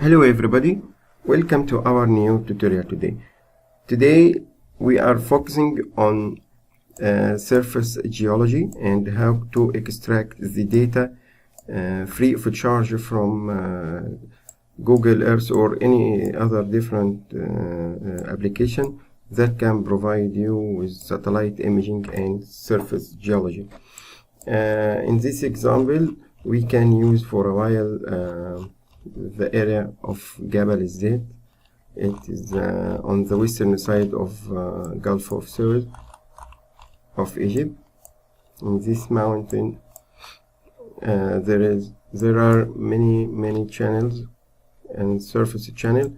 Hello everybody, welcome to our new tutorial today. Today we are focusing on surface geology and how to extract the data free of charge from Google Earth or any other different application that can provide you with satellite imaging and surface geology. In this example, we can use for a while the area of Jabal Zayt. It is on the western side of Gulf of Suez of Egypt. In this mountain, there are many channels and surface channel.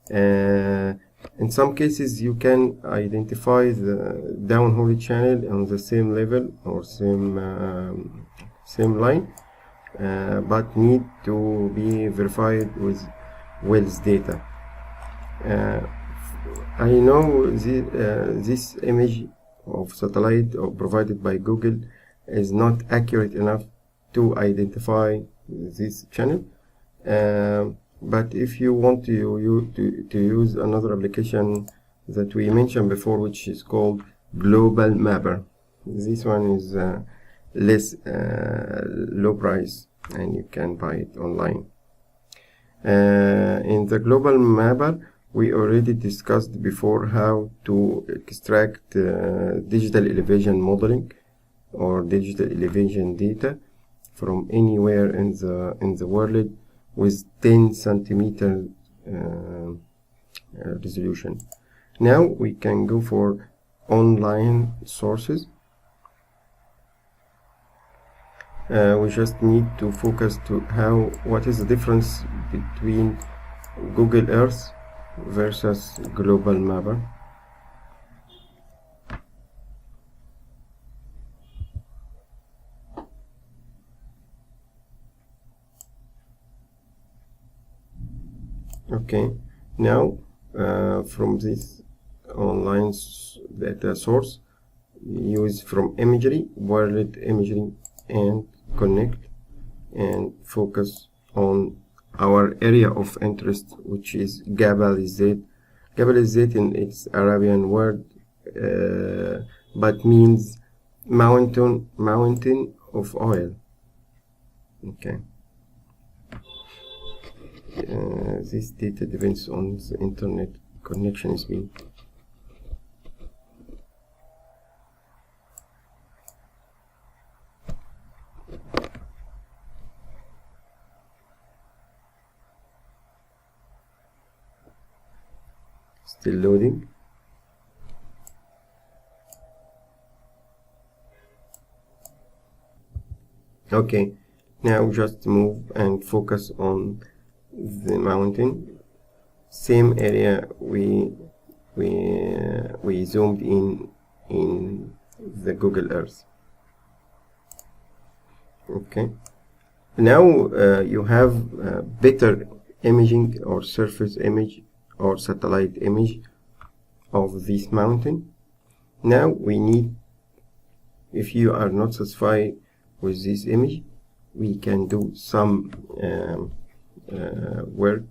In some cases, you can identify the downhole channel on the same level or same line. But need to be verified with wells data. I know this image of satellite provided by Google is not accurate enough to identify this channel. But if you want to use another application that we mentioned before, which is called Global Mapper, this one is less low price and you can buy it online. In the Global Mapper, we already discussed before how to extract digital elevation modeling or digital elevation data from anywhere in the world with 10 centimeter resolution. Now we can go for online sources. We just need to focus to what is the difference between Google Earth versus Global Mapper. Okay, now from this online data source, use from imagery, world imagery, and connect and focus on our area of interest, which is Jabal Zayt. Jabal Zayt in its Arabian word but means mountain of oil. Okay. This data depends on the internet connection speed. Still loading. Okay, now just move and focus on the mountain. Same area we zoomed in the Google Earth. Okay, now you have better imaging or surface image or satellite image of this mountain. Now we need, if you are not satisfied with this image, we can do some work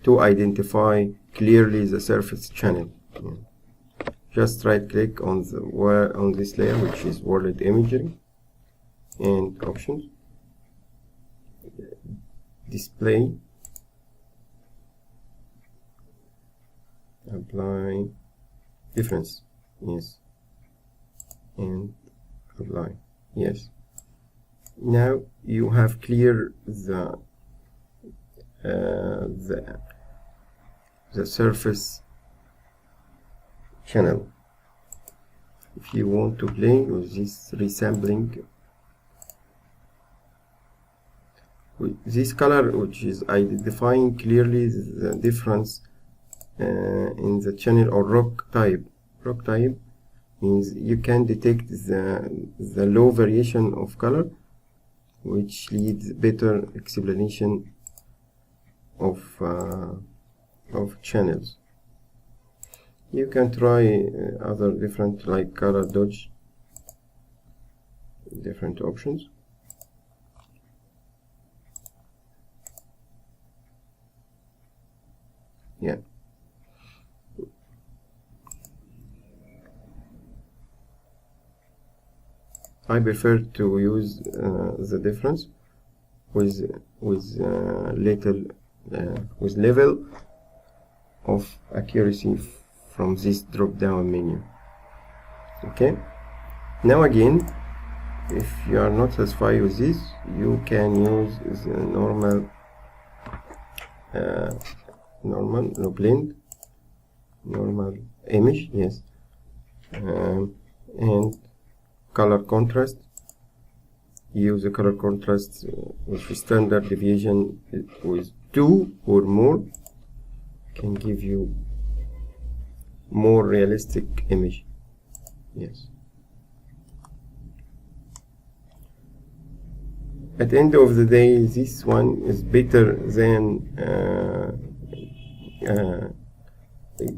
to identify clearly the surface channel. Just right click on this layer, which is world imagery, and options, display, apply difference, yes, and apply, yes. Now you have clear the surface channel. If you want to play with this resampling, with this color, which is identifying clearly the difference in the channel or rock type. Rock type means you can detect the low variation of color, which leads better explanation of channels. You can try other different, like color dodge, different options. Yeah. I prefer to use the difference with level of accuracy from this drop down menu. Okay, now again, if you are not satisfied with this, you can use the normal no blend, normal image, yes, and color contrast. Use the color contrast with standard deviation with 2 or more, can give you more realistic image. Yes. At the end of the day, this one is better than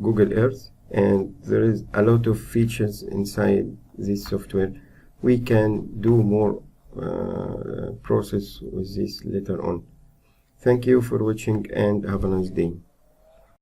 Google Earth, and there is a lot of features inside this software. We can do more process with this later on. Thank you for watching and have a nice day.